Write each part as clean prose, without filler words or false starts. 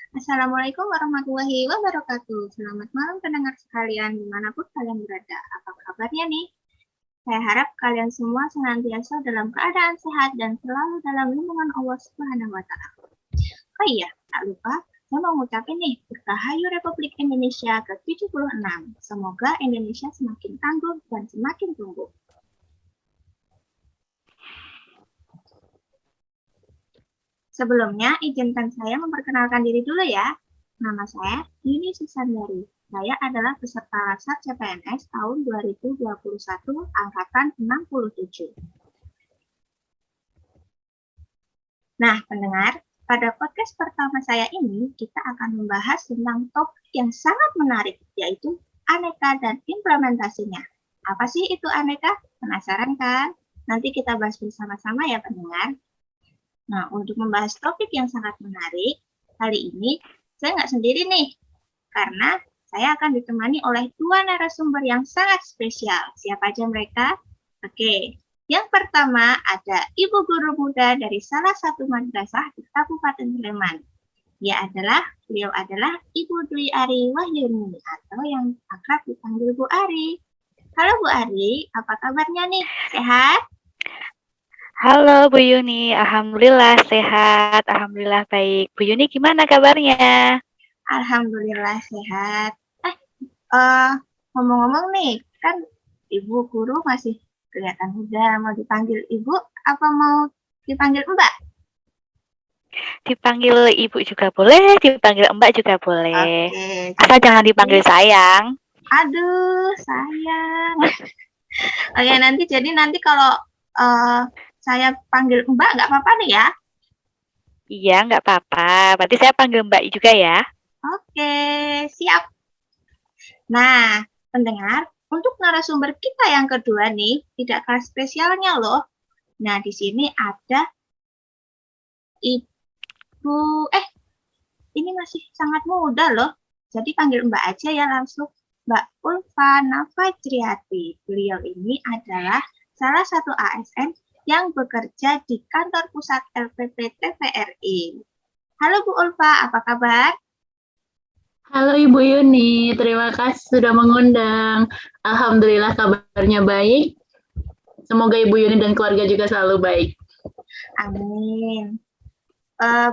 Assalamualaikum warahmatullahi wabarakatuh. Selamat malam pendengar sekalian dimanapun kalian berada. Apa kabarnya nih? Saya harap kalian semua senantiasa dalam keadaan sehat dan selalu dalam lindungan Allah Subhanahu wa Ta'ala. Oh iya, tak lupa, saya mau ngucapin nih, Dirgahayu Republik Indonesia ke-76. Semoga Indonesia semakin tangguh dan semakin tumbuh. Sebelumnya, izinkan saya memperkenalkan diri dulu ya. Nama saya Yuni Susandari. Saya adalah peserta Lasar CPNS tahun 2021 angkatan 67. Nah, pendengar, pada podcast pertama saya ini kita akan membahas tentang topik yang sangat menarik, yaitu aneka dan implementasinya. Apa sih itu aneka? Penasaran kan? Nanti kita bahas bersama-sama ya pendengar. Nah, untuk membahas topik yang sangat menarik, kali ini saya nggak sendiri nih, karena saya akan ditemani oleh dua narasumber yang sangat spesial. Siapa aja mereka? Oke, yang pertama ada Ibu Guru Muda dari salah satu madrasah di Kabupaten Sleman. Beliau adalah Ibu Dwi Ari Wahyuni atau yang akrab dipanggil Bu Ari. Halo Bu Ari, apa kabarnya nih? Sehat? Halo Bu Yuni, Alhamdulillah sehat, Alhamdulillah baik. Bu Yuni gimana kabarnya? Alhamdulillah sehat. Ngomong-ngomong nih, kan Ibu guru masih kelihatan muda, mau dipanggil Ibu apa mau dipanggil Mbak? Dipanggil Ibu juga boleh, dipanggil Mbak juga boleh. Oke, Asal jadi jangan nanti, dipanggil sayang. aduh sayang. Oke, nanti kalau saya panggil Mbak nggak apa-apa nih ya? Iya, nggak apa-apa. Berarti saya panggil Mbak juga ya. Oke, siap. Nah, pendengar, untuk narasumber kita yang kedua nih, tidak kalah spesialnya loh. Nah, di sini ada Ibu, ini masih sangat muda loh. Jadi panggil Mbak aja ya langsung. Mbak Ulfa Nafajriati. Beliau ini adalah salah satu ASN yang bekerja di kantor pusat LPP TVRI. Halo Bu Ulfa, apa kabar? Halo Ibu Yuni, terima kasih sudah mengundang. Alhamdulillah kabarnya baik. Semoga Ibu Yuni dan keluarga juga selalu baik. Amin.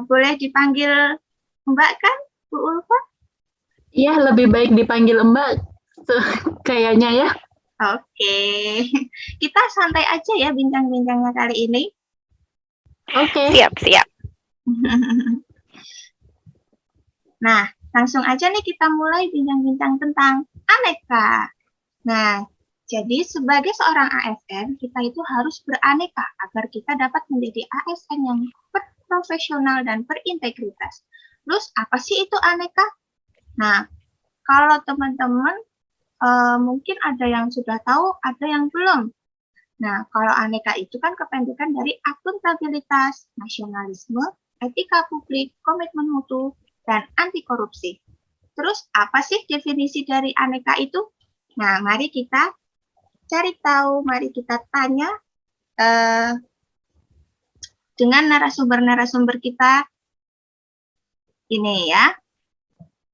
Boleh dipanggil Mbak kan, Bu Ulfa? Iya, lebih baik dipanggil Mbak kayaknya ya. Oke, kita santai aja ya bincang-bincangnya kali ini. Oke. Siap. Nah, langsung aja nih kita mulai bincang-bincang tentang aneka. Nah, jadi sebagai seorang ASN, kita itu harus beraneka agar kita dapat menjadi ASN yang profesional dan berintegritas. Terus apa sih itu aneka? Nah, kalau teman-teman mungkin ada yang sudah tahu, ada yang belum. Nah, kalau aneka itu kan kependekan dari akuntabilitas, nasionalisme, etika publik, komitmen mutu, dan anti korupsi. Terus apa sih definisi dari aneka itu? Nah, mari kita cari tahu, mari kita tanya dengan narasumber-narasumber kita ini ya.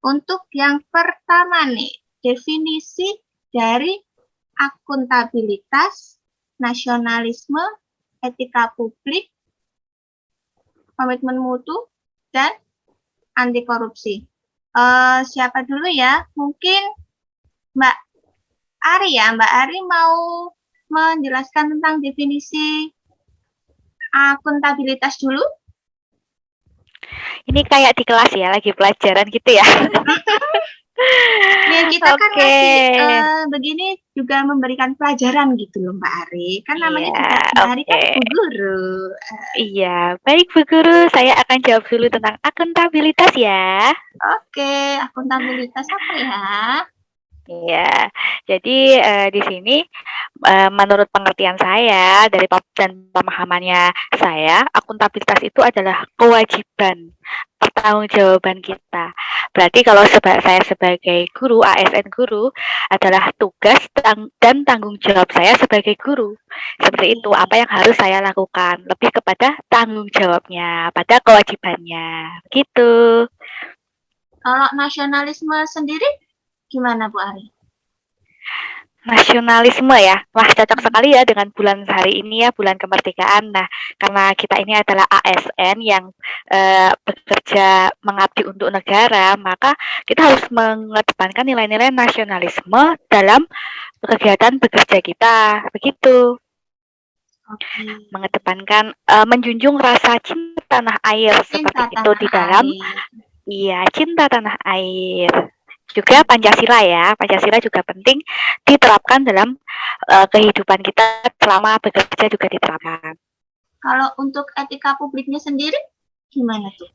Untuk yang pertama nih, definisi dari akuntabilitas, nasionalisme, etika publik, komitmen mutu, dan anti korupsi. Siapa dulu ya? Mungkin Mbak Ari ya. Mbak Ari mau menjelaskan tentang definisi akuntabilitas dulu. Ini kayak di kelas ya, lagi pelajaran gitu ya. Ya, kita kan masih begini juga memberikan pelajaran gitu loh Mbak Ari. Kan namanya juga Mbak Ari kan Bu Guru. Iya, baik Bu Guru, saya akan jawab dulu tentang akuntabilitas ya. Oke, akuntabilitas apa ya? Iya, jadi di sini menurut pengertian saya dan pemahamannya saya, akuntabilitas itu adalah kewajiban pertanggungjawaban kita. Berarti kalau saya sebagai guru, ASN guru, adalah tugas dan tanggung jawab saya sebagai guru. Seperti itu, apa yang harus saya lakukan, lebih kepada tanggung jawabnya, pada kewajibannya, gitu. Kalau nasionalisme sendiri gimana Bu Ari? Nasionalisme ya, wah cocok sekali ya dengan bulan hari ini ya, bulan kemerdekaan. Nah, karena kita ini adalah ASN yang bekerja mengabdi untuk negara, maka kita harus mengedepankan nilai-nilai nasionalisme dalam kegiatan bekerja kita, begitu. Oke. Mengedepankan menjunjung rasa cinta tanah air Cinta seperti itu di dalam cinta tanah air. Juga Pancasila ya, Pancasila juga penting diterapkan dalam kehidupan kita selama bekerja juga diterapkan. Kalau untuk etika publiknya sendiri gimana tuh?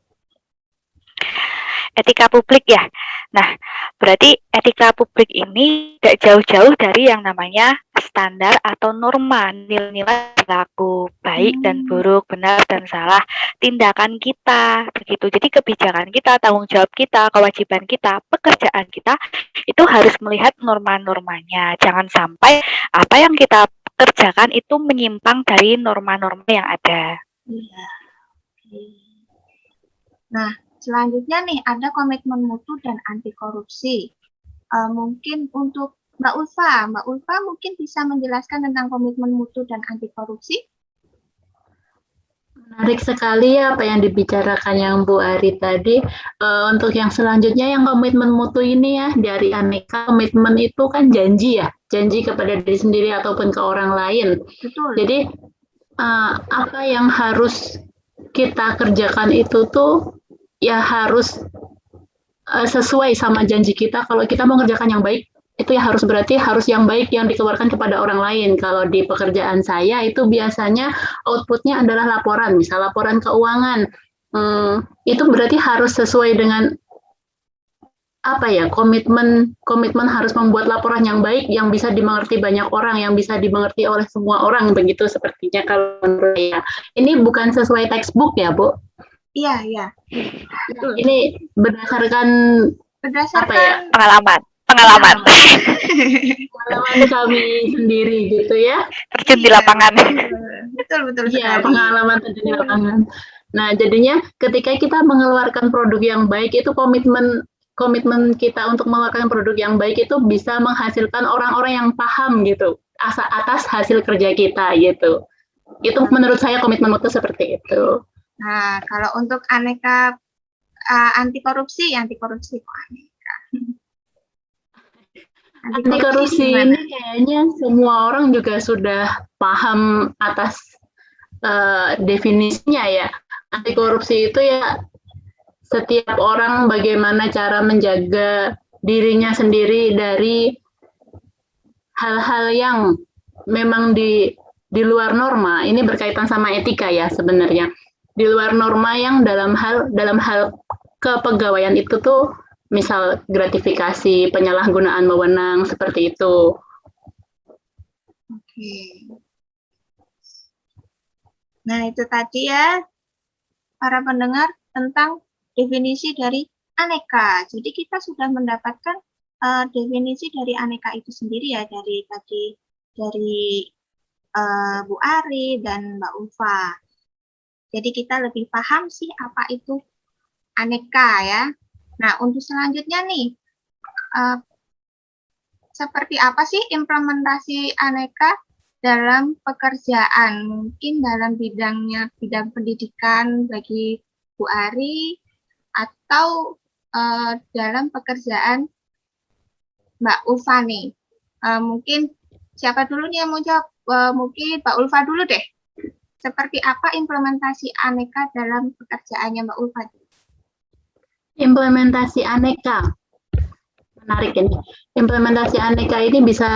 Etika publik ya. Nah, berarti etika publik ini tidak jauh-jauh dari yang namanya standar atau norma nilai-nilai perilaku baik dan buruk, benar dan salah tindakan kita begitu. Jadi kebijakan kita, tanggung jawab kita, kewajiban kita, pekerjaan kita itu harus melihat norma-normanya. Jangan sampai apa yang kita kerjakan itu menyimpang dari norma-norma yang ada. Iya. Nah, selanjutnya nih ada komitmen mutu dan anti korupsi. Mungkin untuk Mbak Ulfa mungkin bisa menjelaskan tentang komitmen mutu dan anti korupsi? Menarik sekali ya apa yang dibicarakan yang Bu Ari tadi. Untuk yang selanjutnya yang komitmen mutu ini ya, dari Aneka, komitmen itu kan janji ya, janji kepada diri sendiri ataupun ke orang lain. Betul. Jadi apa yang harus kita kerjakan itu tuh ya harus sesuai sama janji kita. Kalau kita mau kerjakan yang baik, itu ya harus berarti harus yang baik yang dikeluarkan kepada orang lain. Kalau di pekerjaan saya itu biasanya outputnya adalah laporan, misal laporan keuangan. Itu berarti harus sesuai dengan apa ya, komitmen harus membuat laporan yang baik, yang bisa dimengerti banyak orang, yang bisa dimengerti oleh semua orang, begitu sepertinya kalau menurut saya. Ini bukan sesuai textbook ya, Bu? Iya. Ini berdasarkan apa ya? Pengalaman kami sendiri gitu ya, terjun di lapangan. Betul iya, pengalaman terjun di lapangan. Nah, jadinya ketika kita mengeluarkan produk yang baik, itu komitmen kita untuk mengeluarkan produk yang baik itu bisa menghasilkan orang-orang yang paham gitu atas hasil kerja kita gitu. Itu menurut saya komitmen mutu seperti itu. Nah, kalau untuk Aneka anti korupsi kok Aneka. Anti korupsi ini kayaknya semua orang juga sudah paham atas definisinya ya. Anti korupsi itu ya setiap orang bagaimana cara menjaga dirinya sendiri dari hal-hal yang memang di luar norma. Ini berkaitan sama etika ya sebenarnya. Di luar norma yang dalam hal kepegawaian itu tuh misal gratifikasi, penyalahgunaan wewenang, seperti itu. Oke. Nah, itu tadi ya, para pendengar, tentang definisi dari aneka. Jadi kita sudah mendapatkan definisi dari aneka itu sendiri ya, dari Bu Ari dan Mbak Ulfa. Jadi kita lebih paham sih apa itu aneka ya. Nah, untuk selanjutnya nih, seperti apa sih implementasi aneka dalam pekerjaan? Mungkin dalam bidang pendidikan bagi Bu Ari, atau dalam pekerjaan Mbak Ulfa nih. Mungkin siapa dulu nih yang mau jawab? Mungkin Mbak Ulfa dulu deh. Seperti apa implementasi aneka dalam pekerjaannya Mbak Ulfa? Implementasi aneka, menarik ini. Implementasi aneka ini bisa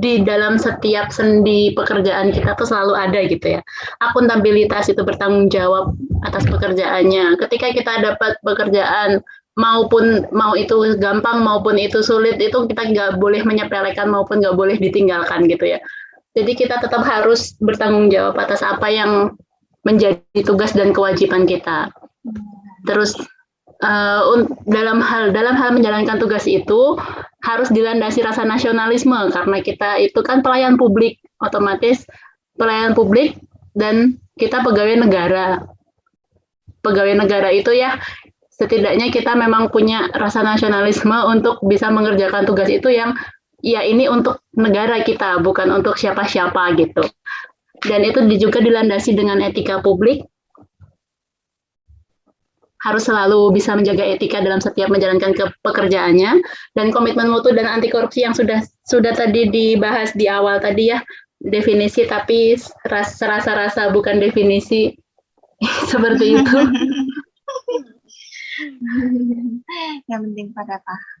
di dalam setiap sendi pekerjaan kita tuh selalu ada gitu ya. Akuntabilitas itu bertanggung jawab atas pekerjaannya. Ketika kita dapat pekerjaan, mau itu gampang maupun itu sulit, itu kita nggak boleh menyepelekan maupun nggak boleh ditinggalkan gitu ya. Jadi kita tetap harus bertanggung jawab atas apa yang menjadi tugas dan kewajiban kita. Terus dalam hal menjalankan tugas itu harus dilandasi rasa nasionalisme, karena kita itu kan pelayan publik, otomatis pelayan publik dan kita pegawai negara. Pegawai negara itu ya setidaknya kita memang punya rasa nasionalisme untuk bisa mengerjakan tugas itu yang ya ini untuk negara kita, bukan untuk siapa-siapa gitu. Dan itu juga dilandasi dengan etika publik, harus selalu bisa menjaga etika dalam setiap menjalankan pekerjaannya, dan komitmen mutu dan anti korupsi yang sudah tadi dibahas di awal tadi ya, definisi tapi rasa-rasa bukan definisi seperti itu. Yang penting pada paham.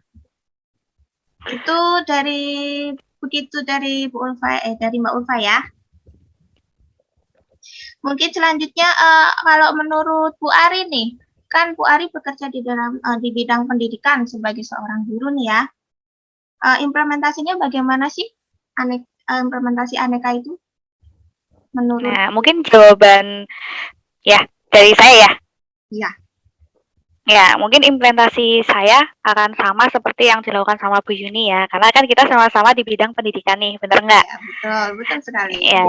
Itu begitu dari dari Mbak Ulfa ya. Mungkin selanjutnya kalau menurut Bu Ari nih, kan Bu Ari bekerja di bidang pendidikan sebagai seorang guru nih ya. Implementasinya bagaimana sih implementasi aneka itu? Menurut Nah, mungkin jawaban ya dari saya ya. Iya. Ya, mungkin implementasi saya akan sama seperti yang dilakukan sama Bu Yuni ya, karena kan kita sama-sama di bidang pendidikan nih, bener nggak? Ya, betul sekali. Ya,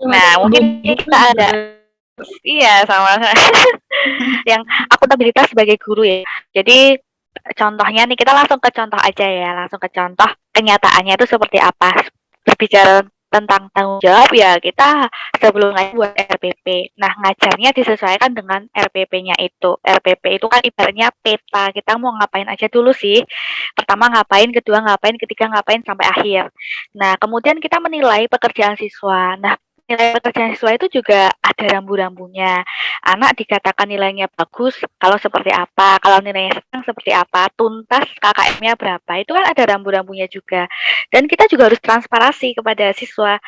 nah mungkin kita ada, iya sama, yang akuntabilitas sebagai guru ya. Jadi contohnya nih, kita langsung ke contoh aja ya, langsung ke contoh kenyataannya itu seperti apa. Berbicara tentang tanggung jawab ya, kita sebelum ngajar buat RPP. Nah, ngajarnya disesuaikan dengan RPP-nya itu. RPP itu kan ibaratnya peta, kita mau ngapain aja dulu sih. Pertama ngapain, kedua ngapain, ketiga ngapain, sampai akhir. Nah, kemudian kita menilai pekerjaan siswa. Nah, nilai pekerjaan siswa itu juga ada rambu-rambunya. Anak dikatakan nilainya bagus kalau seperti apa, kalau nilainya sedang seperti apa, tuntas KKM-nya berapa, itu kan ada rambu-rambunya juga. Dan kita juga harus transparasi kepada siswa,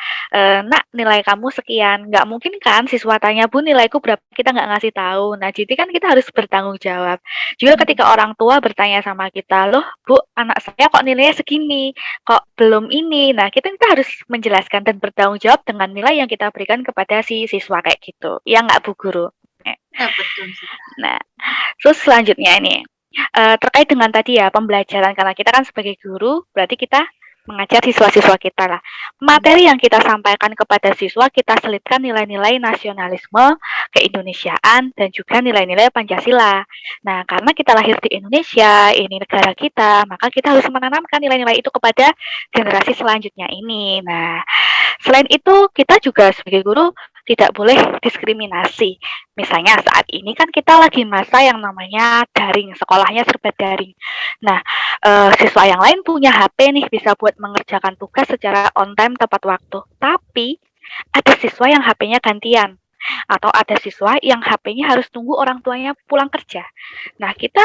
nak nilai kamu sekian, nggak mungkin kan siswa tanya, Bu nilaiku berapa, kita nggak ngasih tahu. Nah jadi kan kita harus bertanggung jawab. Juga ketika orang tua bertanya sama kita, loh Bu anak saya kok nilainya segini, kok belum ini, nah kita harus menjelaskan dan bertanggung jawab dengan nilai yang kita berikan kepada si siswa kayak gitu, ya nggak Bu Guru? Ya, betul. Nah, terus selanjutnya ini terkait dengan tadi ya pembelajaran, karena kita kan sebagai guru berarti kita mengajar siswa-siswa kita lah. Materi yang kita sampaikan kepada siswa kita selipkan nilai-nilai nasionalisme, keindonesiaan, dan juga nilai-nilai Pancasila. Nah, karena kita lahir di Indonesia, ini negara kita, maka kita harus menanamkan nilai-nilai itu kepada generasi selanjutnya ini. Nah, selain itu kita juga sebagai guru tidak boleh diskriminasi. Misalnya saat ini kan kita lagi masa yang namanya daring, sekolahnya serba daring. Nah, siswa yang lain punya HP nih, bisa buat mengerjakan tugas secara on time tepat waktu. Tapi ada siswa yang HP-nya gantian, atau ada siswa yang HP-nya harus tunggu orang tuanya pulang kerja. Nah, kita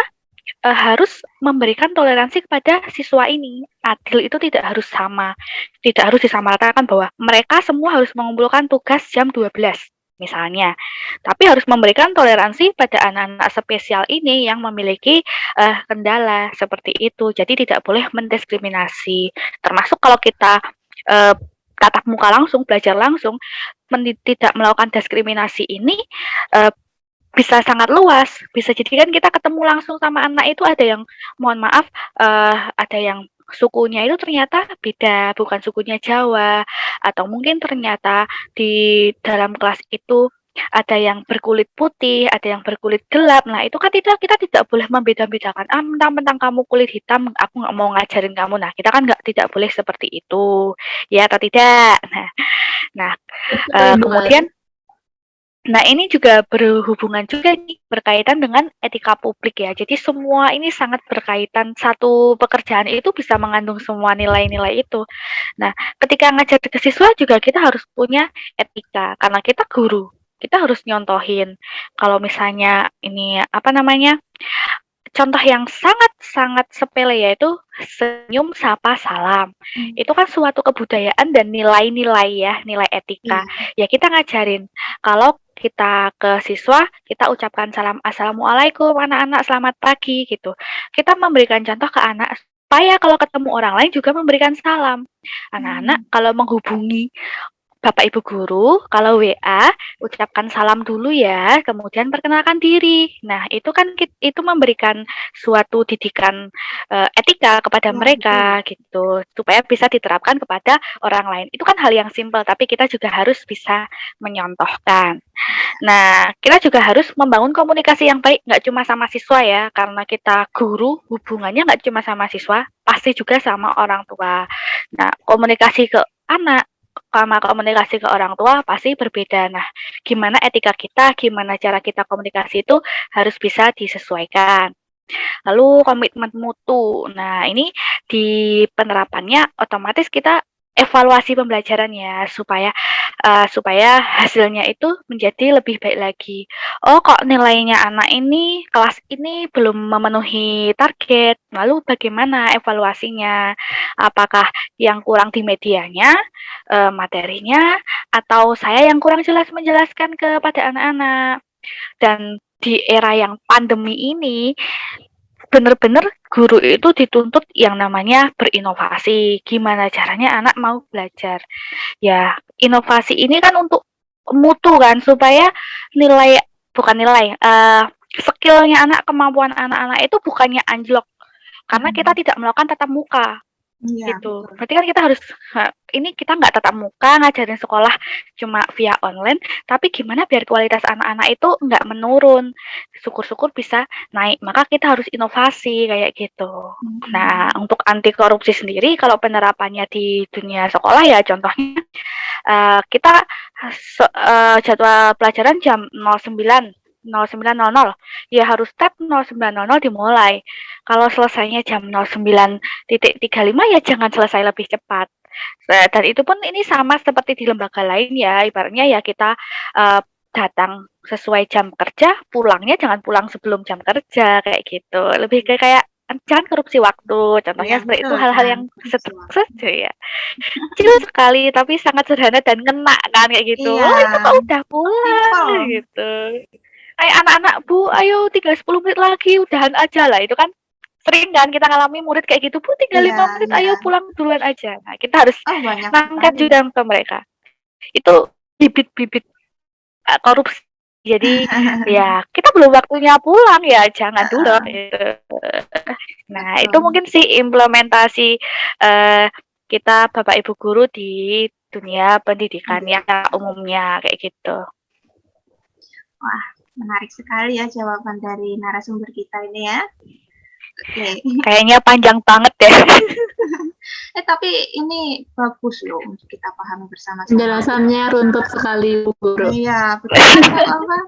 harus memberikan toleransi kepada siswa ini. Adil itu tidak harus sama, tidak harus disamaratakan bahwa mereka semua harus mengumpulkan tugas jam 12 misalnya, tapi harus memberikan toleransi pada anak-anak spesial ini yang memiliki kendala seperti itu. Jadi tidak boleh mendiskriminasi, termasuk kalau kita tatap muka langsung, belajar langsung, tidak melakukan diskriminasi ini bisa sangat luas. Bisa jadi kan kita ketemu langsung sama anak itu ada yang, mohon maaf, ada yang sukunya itu ternyata beda, bukan sukunya Jawa, atau mungkin ternyata di dalam kelas itu ada yang berkulit putih, ada yang berkulit gelap. Nah, itu kan kita tidak boleh membeda-bedakan. Mentang-mentang kamu kulit hitam, aku nggak mau ngajarin kamu. Nah, kita kan tidak boleh seperti itu, ya atau tidak. Nah, kemudian. Nah, ini juga berhubungan juga nih, berkaitan dengan etika publik ya. Jadi semua ini sangat berkaitan, satu pekerjaan itu bisa mengandung semua nilai-nilai itu. Nah, ketika ngajar ke siswa juga kita harus punya etika, karena kita guru. Kita harus nyontohin. Kalau misalnya ini contoh yang sangat-sangat sepele yaitu senyum, sapa, salam. Itu kan suatu kebudayaan dan nilai-nilai ya, nilai etika. Ya kita ngajarin, kalau kita ke siswa, kita ucapkan salam, assalamualaikum anak-anak, selamat pagi gitu. Kita memberikan contoh ke anak supaya kalau ketemu orang lain juga memberikan salam. Anak-anak kalau menghubungi Bapak Ibu guru, kalau WA, ucapkan salam dulu ya, kemudian perkenalkan diri. Nah, itu kan itu memberikan suatu didikan etika kepada Ya, mereka gitu, supaya bisa diterapkan kepada orang lain. Itu kan hal yang simpel, tapi kita juga harus bisa menyontohkan. Nah, kita juga harus membangun komunikasi yang baik, nggak cuma sama siswa ya, karena kita guru, hubungannya nggak cuma sama siswa, pasti juga sama orang tua. Nah, komunikasi ke anak, sama komunikasi ke orang tua pasti berbeda. Nah, gimana etika kita, gimana cara kita komunikasi itu harus bisa disesuaikan. Lalu komitmen mutu. Nah, ini di penerapannya otomatis kita evaluasi pembelajaran ya supaya hasilnya itu menjadi lebih baik lagi. Oh, kok nilainya anak ini kelas ini belum memenuhi target. Lalu bagaimana evaluasinya? Apakah yang kurang di medianya, materinya, atau saya yang kurang jelas menjelaskan kepada anak-anak? Dan di era yang pandemi ini benar-benar guru itu dituntut yang namanya berinovasi. Gimana caranya anak mau belajar? Ya, inovasi ini kan untuk mutu kan supaya nilai bukan nilai, skill-nya anak, kemampuan anak-anak itu bukannya anjlok karena kita tidak melakukan tatap muka. iya, Gitu. betul. Berarti kan kita harus ini kita nggak tatap muka ngajarin sekolah cuma via online, tapi gimana biar kualitas anak-anak itu nggak menurun, syukur-syukur bisa naik. Maka kita harus inovasi kayak gitu. Nah, untuk anti korupsi sendiri kalau penerapannya di dunia sekolah ya contohnya kita jadwal pelajaran jam 09.00 ya harus start 09.00 dimulai. Kalau selesainya jam 09.35 ya jangan selesai lebih cepat. Dan itu pun ini sama seperti di lembaga lain ya, ibaratnya ya kita datang sesuai jam kerja, pulangnya jangan pulang sebelum jam kerja kayak gitu. Lebih ke kayak jangan korupsi waktu, contohnya Iya, seperti itu betul, hal-hal jangan yang korupsi sederhana waktu. saja ya. Kecil sekali tapi sangat sederhana dan ngena kan kayak gitu. Iya, Oh itu kok udah pulang simple. gitu. Kayak anak-anak bu, ayo tinggal 10 menit lagi udahan aja lah. Itu kan sering kan kita ngalami murid kayak gitu, bu tinggal Iya, 5 menit iya. ayo pulang duluan aja. Nah kita harus Oh, banyak nangkat sekali. juga ke mereka. Itu bibit-bibit korupsi. Jadi ya kita belum waktunya pulang ya jangan dulu. Gitu. Nah itu Betul. mungkin sih implementasi kita Bapak Ibu guru di dunia pendidikan Iya. yang umumnya kayak gitu. Wah, menarik sekali ya jawaban dari narasumber kita ini ya. Oke. Kayaknya panjang banget deh. Tapi ini bagus loh untuk kita pahami bersama-sama. Penjelasannya runtut sekali, Bu Guru. Iya, betul kan Mbak Alfa?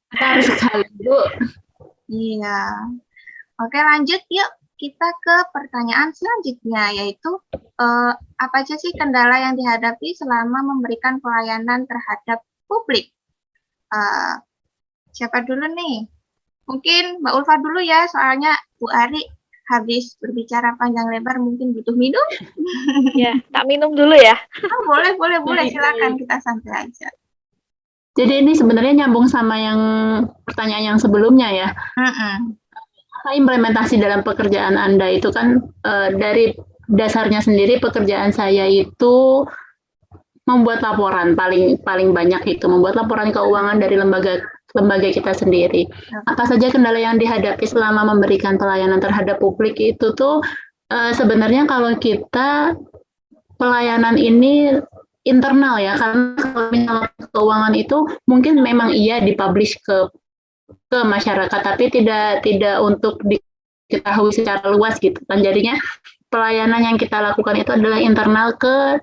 Benar sekali, Bu. Iya. Oke, lanjut yuk kita ke pertanyaan selanjutnya, yaitu apa aja sih kendala yang dihadapi selama memberikan pelayanan terhadap publik? Siapa dulu nih? Mungkin Mbak Ulfa dulu ya, soalnya Bu Ari habis berbicara panjang lebar mungkin butuh minum. Ya, tak minum dulu ya. Oh, boleh, silakan kita santai aja. Jadi ini sebenarnya nyambung sama yang pertanyaan yang sebelumnya ya. Apa implementasi dalam pekerjaan Anda itu kan dari dasarnya sendiri pekerjaan saya itu membuat laporan paling banyak itu membuat laporan keuangan dari lembaga kita sendiri. Apa saja kendala yang dihadapi selama memberikan pelayanan terhadap publik itu tuh sebenarnya kalau kita pelayanan ini internal ya, karena kalau misalnya keuangan itu mungkin memang iya dipublish ke masyarakat, tapi tidak untuk diketahui secara luas gitu kan. Jadinya pelayanan yang kita lakukan itu adalah internal ke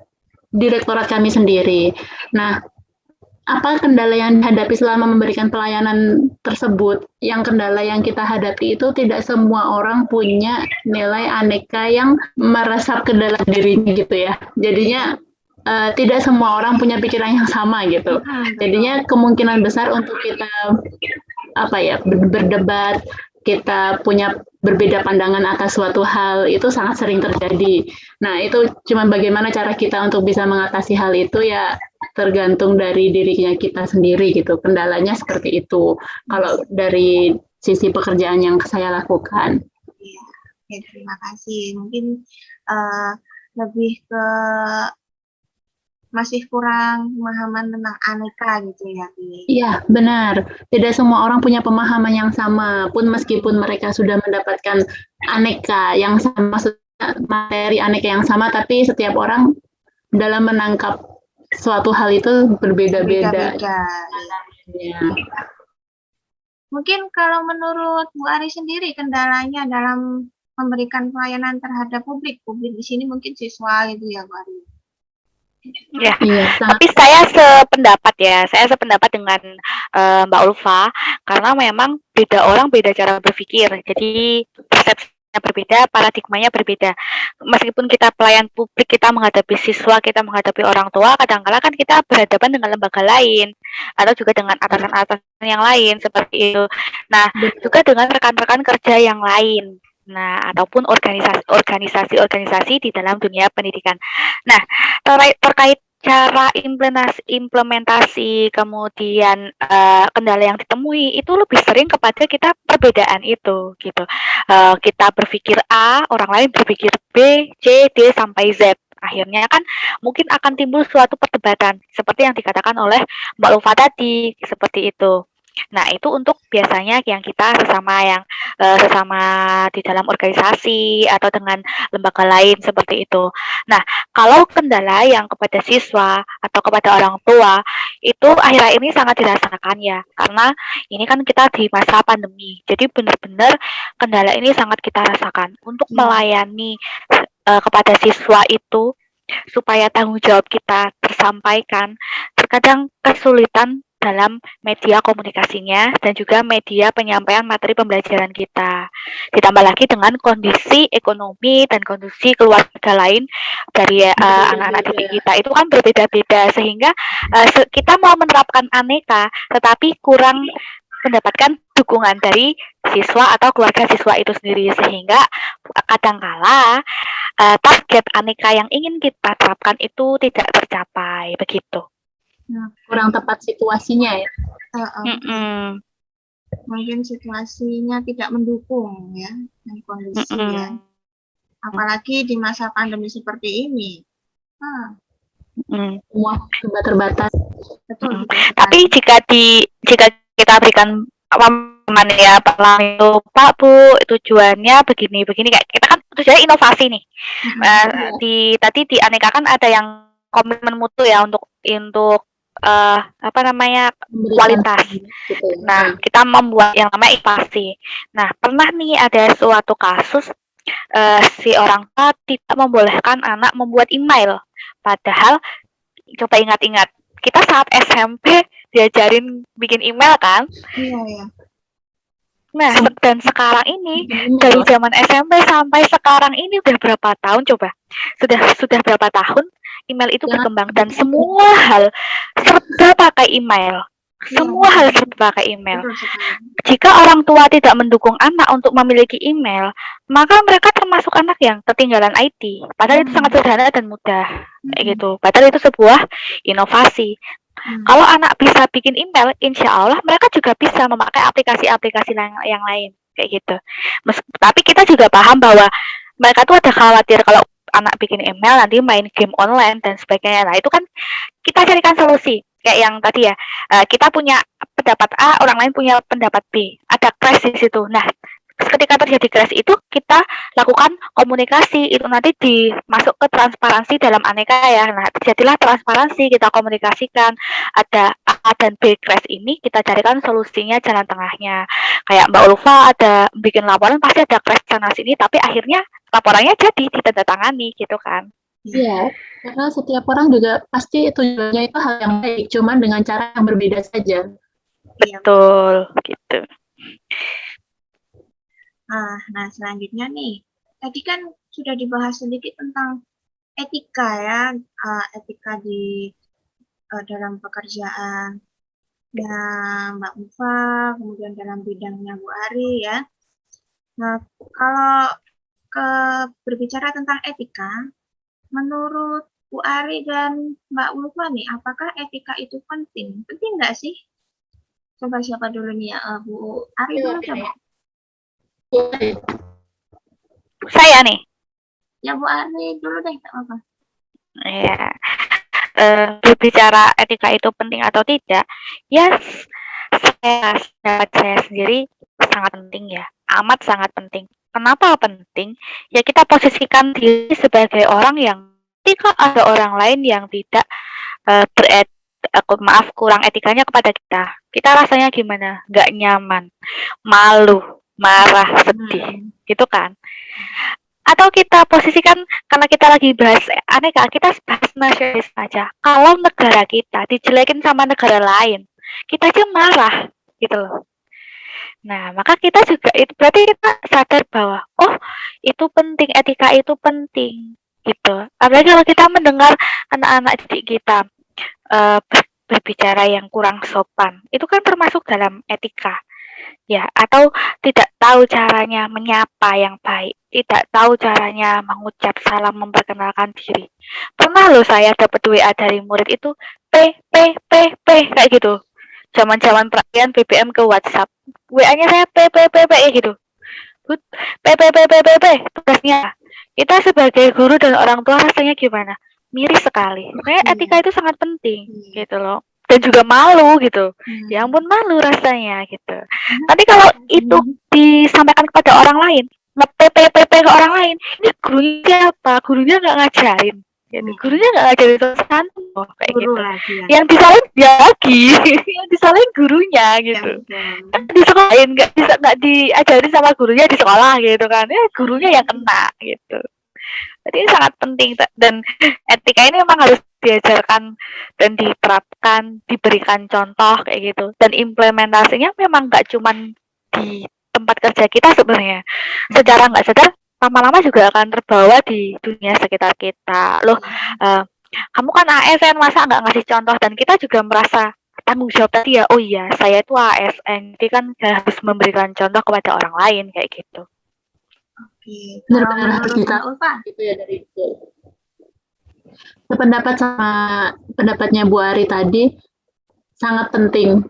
direktorat kami sendiri. Nah, apa kendala yang dihadapi selama memberikan pelayanan tersebut? Yang kendala yang kita hadapi itu tidak semua orang punya nilai aneka yang meresap ke dalam dirinya gitu ya. Jadinya tidak semua orang punya pikiran yang sama gitu. Jadinya kemungkinan besar untuk kita berdebat, kita punya berbeda pandangan atas suatu hal itu sangat sering terjadi. Nah, itu cuma bagaimana cara kita untuk bisa mengatasi hal itu ya tergantung dari dirinya kita sendiri gitu. Kendalanya seperti itu. Kalau dari sisi pekerjaan yang saya lakukan. Iya, ya, terima kasih. Mungkin lebih ke masih kurang pemahaman tentang aneka gitu ya, Bi. Iya, benar. Tidak semua orang punya pemahaman yang sama, pun meskipun mereka sudah mendapatkan aneka yang sama, materi aneka yang sama, tapi setiap orang dalam menangkap suatu hal itu berbeda-beda. Beda-beda. Ya. Mungkin kalau menurut Bu Ari sendiri kendalanya dalam memberikan pelayanan terhadap publik di sini mungkin siswa gitu ya, Bu Ari. Ya, Iya, sangat. tapi saya sependapat dengan Mbak Ulfa, karena memang beda orang beda cara berpikir, jadi persepsinya berbeda, paradigmanya berbeda. Meskipun kita pelayan publik, kita menghadapi siswa, kita menghadapi orang tua, kadang-kala kan kita berhadapan dengan lembaga lain, atau juga dengan atasan-atasan yang lain, seperti itu. Nah, juga dengan rekan-rekan kerja yang lain. Nah, ataupun organisasi-organisasi di dalam dunia pendidikan. Nah, terkait cara implementasi kemudian kendala yang ditemui itu lebih sering kepada kita perbedaan itu gitu. Kita berpikir A, orang lain berpikir B, C, D sampai Z. Akhirnya kan mungkin akan timbul suatu perdebatan seperti yang dikatakan oleh Mbak Lufa tadi, seperti itu. Nah, itu untuk biasanya yang kita sesama di dalam organisasi atau dengan lembaga lain seperti itu. Nah, kalau kendala yang kepada siswa atau kepada orang tua itu akhir-akhir ini sangat dirasakan ya, karena ini kan kita di masa pandemi. Jadi benar-benar kendala ini sangat kita rasakan untuk melayani kepada siswa itu supaya tanggung jawab kita tersampaikan. Terkadang kesulitan dalam media komunikasinya dan juga media penyampaian materi pembelajaran kita. Ditambah lagi dengan kondisi ekonomi dan kondisi keluarga lain dari anak-anak didik kita itu kan berbeda-beda, sehingga kita mau menerapkan aneka tetapi kurang mendapatkan dukungan dari siswa atau keluarga siswa itu sendiri, sehingga kadangkala target aneka yang ingin kita terapkan itu tidak tercapai, begitu. Kurang tepat situasinya ya. Mungkin situasinya tidak mendukung ya, dan kondisi ya. Apalagi di masa pandemi seperti ini. Semua serba terbatas. Betul. Tapi jika kita berikan pemahaman ya, itu Pak Bu tujuannya begini kayak kita kan tujuannya inovasi nih. Tadi di aneka kan ada yang komitmen mutu ya untuk kualitas. Nah, kita membuat yang namanya inovasi. Nah, pernah nih ada suatu kasus si orang tua tidak membolehkan anak membuat email. Padahal coba ingat-ingat, kita saat SMP diajarin bikin email kan? Iya. Nah, dan sekarang ini dari zaman SMP sampai sekarang ini udah berapa tahun coba? Sudah berapa tahun email itu berkembang dan semua hal serba pakai email. Semua hal serba pakai email. Jika orang tua tidak mendukung anak untuk memiliki email, maka mereka termasuk anak yang ketinggalan IT. Padahal itu sangat sederhana dan mudah, kayak gitu. Padahal itu sebuah inovasi. Kalau anak bisa bikin email, insya Allah mereka juga bisa memakai aplikasi-aplikasi yang lain, kayak gitu. Tapi kita juga paham bahwa mereka tuh ada khawatir kalau anak bikin email nanti main game online dan sebagainya. Nah, itu kan kita carikan solusi. Kayak yang tadi ya, kita punya pendapat A, orang lain punya pendapat B. Ada crash di situ. Nah, ketika terjadi crash itu kita lakukan komunikasi, itu nanti dimasuk ke transparansi dalam aneka ya. Nah, terjadilah transparansi, kita komunikasikan ada A dan B crash ini, kita carikan solusinya, jalan tengahnya. Kayak Mbak Ulfa ada bikin laporan pasti ada crash sana sini, tapi akhirnya laporannya jadi ditandatangani gitu kan. Iya, karena setiap orang juga pasti tujuannya itu hal yang baik, cuman dengan cara yang berbeda saja. Betul, gitu. Nah, selanjutnya nih, tadi kan sudah dibahas sedikit tentang etika ya, etika di dalam pekerjaan ya Mbak Mufa, kemudian dalam bidangnya Bu Ari ya. Nah, kalau berbicara tentang etika, menurut Bu Ari dan Mbak Ulfa nih, apakah etika itu penting? Penting nggak sih? Coba siapa dulu nih ya, Bu Ari dulu coba. Saya nih. Ya Bu Ari dulu deh, nggak apa-apa. Ya, berbicara etika itu penting atau tidak, ya saya sendiri sangat penting ya, amat sangat penting. Kenapa penting? Ya kita posisikan diri sebagai orang yang ketika ada orang lain yang tidak kurang etikanya kepada kita, kita rasanya gimana? Nggak nyaman, malu, marah, sedih, gitu kan? Atau kita posisikan karena kita lagi bahas aneka, kita bahas nasionalis aja. Kalau negara kita dijelekin sama negara lain, kita aja marah, gitu loh. Nah, maka kita juga itu berarti kita sadar bahwa oh itu penting, etika itu penting, gitu. Apalagi kalau kita mendengar anak-anak didik kita berbicara yang kurang sopan, itu kan termasuk dalam etika. Ya, atau tidak tahu caranya menyapa yang baik, tidak tahu caranya mengucap salam, memperkenalkan diri. Pernah loh saya dapat WA dari murid itu kayak gitu. Zaman-zaman peralihan BBM ke WhatsApp. WA-nya saya gitu. Tugasnya. Kita sebagai guru dan orang tua rasanya gimana? Miris sekali. Kayak etika itu sangat penting gitu loh. Dan juga malu gitu. Ya ampun malu rasanya gitu. Nanti kalau itu disampaikan kepada orang lain, nge-PP ke orang lain, ini gurunya siapa? Gurunya nggak ngajarin. Gitu. Gurunya nggak ngajarin sopan kayak Guru gitu. lagi ya. Yang disalahin dia lagi, yang disalahin gurunya gitu. Kan di sekolahin nggak diajarin sama gurunya di sekolah gitu kan? Ya gurunya yang kena gitu. Jadi ini sangat penting dan etika ini memang harus diajarkan dan diterapkan, diberikan contoh kayak gitu. Dan implementasinya memang nggak cuma di tempat kerja kita sebenarnya. Secara nggak sadar lama-lama juga akan terbawa di dunia sekitar kita. Loh, kamu kan ASN masa nggak ngasih contoh, dan kita juga merasa tanggung jawab tadi ya. Oh iya, saya itu ASN, jadi kan harus memberikan contoh kepada orang lain kayak gitu. Oke, Benar-benar harus kita itu ya dari itu. Sependapat sama pendapatnya Bu Ari tadi, sangat penting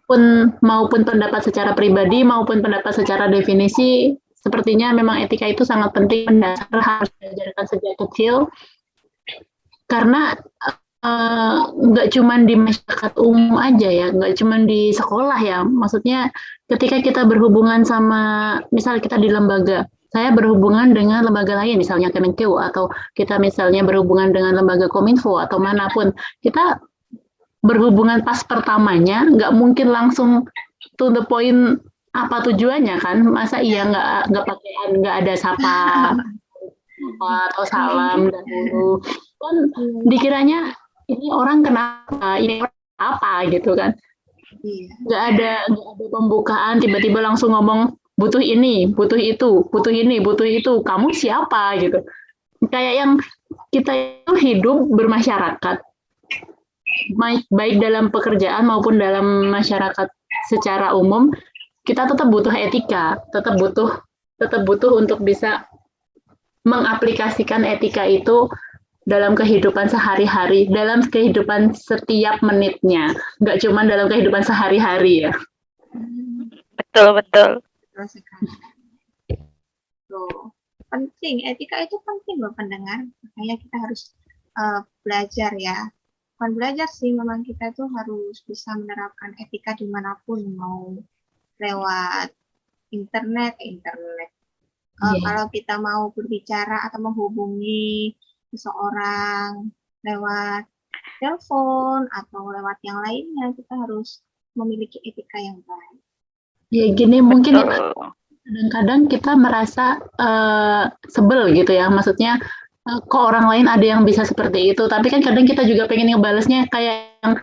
maupun pendapat secara pribadi maupun pendapat secara definisi, sepertinya memang etika itu sangat penting, mendasar, harus diajarkan sejak kecil, karena nggak cuma di masyarakat umum aja ya, nggak cuma di sekolah ya, maksudnya ketika kita berhubungan sama, misal kita di lembaga, saya berhubungan dengan lembaga lain, misalnya Kemenkeu, atau kita misalnya berhubungan dengan lembaga Kominfo, atau manapun, kita berhubungan pas pertamanya, nggak mungkin langsung to the point apa tujuannya kan, masa iya nggak ada sapa atau salam dahulu, kan dikiranya ini orang kenapa, ini orang apa gitu kan, nggak ada pembukaan, tiba-tiba langsung ngomong butuh ini, butuh itu, butuh ini, butuh itu, kamu siapa gitu. Kayak yang kita itu hidup bermasyarakat, baik dalam pekerjaan maupun dalam masyarakat secara umum, kita tetap butuh etika, tetap butuh untuk bisa mengaplikasikan etika itu dalam kehidupan sehari-hari, dalam kehidupan setiap menitnya, nggak cuma dalam kehidupan sehari-hari ya. Betul. Tuh, penting, etika itu penting loh pendengar, makanya kita harus belajar ya. Bukan belajar sih, memang kita tuh harus bisa menerapkan etika dimanapun, mau lewat internet. Kalau kita mau berbicara atau menghubungi seseorang lewat telepon atau lewat yang lainnya, kita harus memiliki etika yang baik. Ya gini, mungkin kadang-kadang kita merasa sebel gitu ya, maksudnya kok orang lain ada yang bisa seperti itu, tapi kan kadang kita juga pengen ngebalesnya kayak yang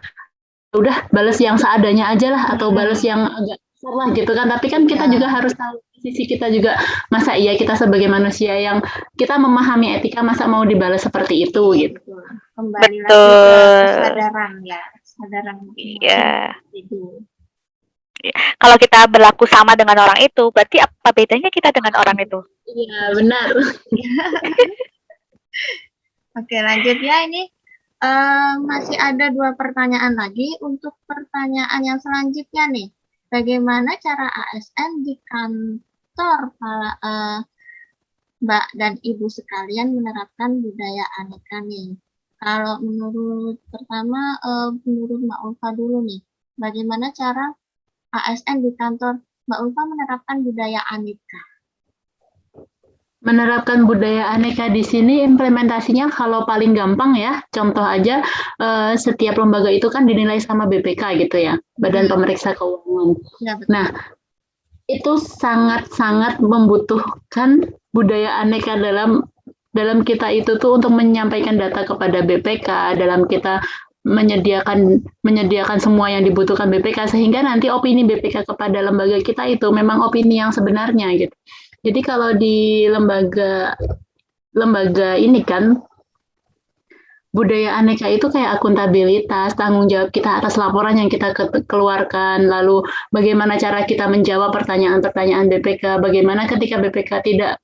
udah bales yang seadanya aja lah, atau bales yang agak besar lah gitu kan, tapi kan kita juga harus tahu sisi kita juga, masa iya kita sebagai manusia yang kita memahami etika, masa mau dibalas seperti itu gitu. Kembali lagi ke kesadaran ya, kesadaran itu. Kalau kita berlaku sama dengan orang itu, berarti apa bedanya kita dengan orang itu? Iya, benar. Oke, lanjut ya. Ini masih ada 2 pertanyaan lagi. Untuk pertanyaan yang selanjutnya nih, bagaimana cara ASN di kantor Mbak dan Ibu sekalian menerapkan budaya aneka nih? Kalau menurut Mbak Ulfa dulu nih, bagaimana cara ASN di kantor Mbak Ulfa menerapkan budaya aneka? Menerapkan budaya aneka di sini implementasinya kalau paling gampang ya, contoh aja setiap lembaga itu kan dinilai sama BPK gitu ya, Badan Pemeriksa Keuangan. Ya, betul. Nah, itu sangat-sangat membutuhkan budaya aneka dalam kita itu tuh untuk menyampaikan data kepada BPK, dalam kita menyediakan semua yang dibutuhkan BPK sehingga nanti opini BPK kepada lembaga kita itu memang opini yang sebenarnya gitu. Jadi kalau di lembaga ini kan budaya aneka itu kayak akuntabilitas, tanggung jawab kita atas laporan yang kita keluarkan, lalu bagaimana cara kita menjawab pertanyaan-pertanyaan BPK, bagaimana ketika BPK tidak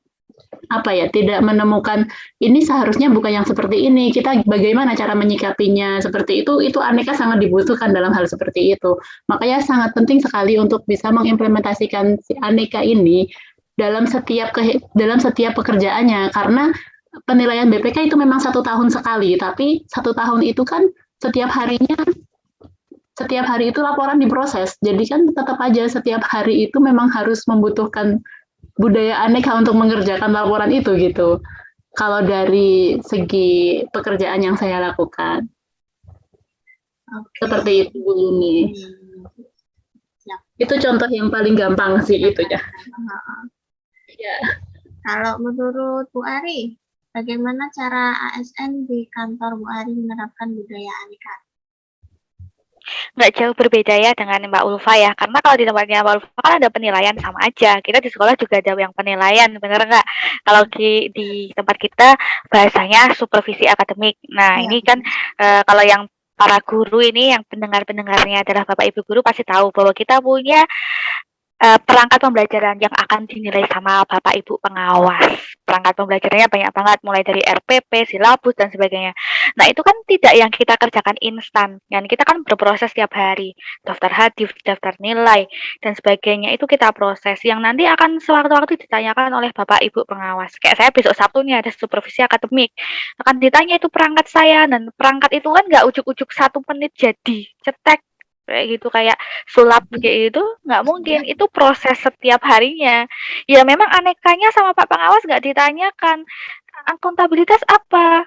menemukan ini seharusnya bukan yang seperti ini, kita bagaimana cara menyikapinya seperti itu aneka sangat dibutuhkan dalam hal seperti itu. Makanya sangat penting sekali untuk bisa mengimplementasikan si aneka ini dalam setiap pekerjaannya, karena penilaian BPK itu memang 1 tahun sekali, tapi 1 tahun itu kan setiap hari itu laporan diproses, jadi kan tetap aja setiap hari itu memang harus membutuhkan budaya aneka untuk mengerjakan laporan itu gitu. Kalau dari segi pekerjaan yang saya lakukan. Seperti itu Bu Yuni. Itu contoh yang paling gampang sih itu ya. Ya. Kalau menurut Bu Ari, bagaimana cara ASN di kantor Bu Ari menerapkan budaya aneka? Nggak jauh berbeda ya dengan Mbak Ulfa ya, karena kalau di tempatnya Mbak Ulfa kan ada penilaian sama aja. Kita di sekolah juga ada yang penilaian, bener nggak? Kalau di tempat kita bahasanya supervisi akademik. Nah, ini kan kalau yang para guru ini, yang pendengarnya adalah Bapak Ibu guru pasti tahu bahwa kita punya perangkat pembelajaran yang akan dinilai sama Bapak Ibu pengawas. Perangkat pembelajarannya banyak banget, mulai dari RPP, silabus, dan sebagainya. Nah, itu kan tidak yang kita kerjakan instan. Yang kita kan berproses tiap hari. Daftar hadif, daftar nilai, dan sebagainya itu kita proses. Yang nanti akan sewaktu-waktu ditanyakan oleh Bapak Ibu pengawas. Kayak saya besok Sabtu nih ada supervisi akademik. Akan ditanya itu perangkat saya, dan perangkat itu kan nggak ujuk-ujuk 1 menit jadi cetek. Kayak gitu, kayak sulap kayak gitu, nggak mungkin. Itu proses setiap harinya. Ya memang anekanya sama Pak Pengawas nggak ditanyakan. Akuntabilitas apa,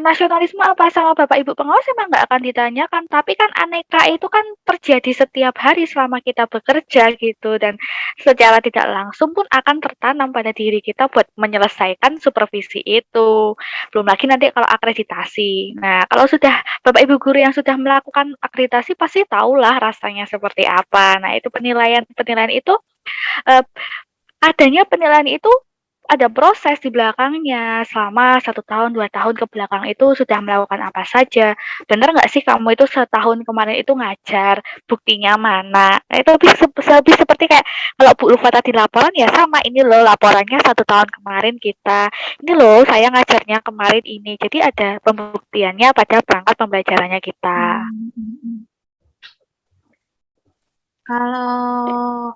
nasionalisme apa sama Bapak Ibu pengawas emang nggak akan ditanyakan, tapi kan aneka itu kan terjadi setiap hari selama kita bekerja gitu, dan secara tidak langsung pun akan tertanam pada diri kita buat menyelesaikan supervisi itu. Belum lagi nanti kalau akreditasi. Nah, kalau sudah Bapak Ibu guru yang sudah melakukan akreditasi pasti tahulah rasanya seperti apa. Nah, itu penilaian itu adanya penilaian itu ada proses di belakangnya, selama 1 tahun, 2 tahun ke belakang itu sudah melakukan apa saja. Benar nggak sih kamu itu setahun kemarin itu ngajar, buktinya mana? Nah, itu lebih seperti kayak kalau Bu Ulfa tadi laporan, ya sama, ini loh laporannya 1 tahun kemarin kita. Ini loh saya ngajarnya kemarin ini. Jadi ada pembuktiannya pada perangkat pembelajarannya kita. Kalau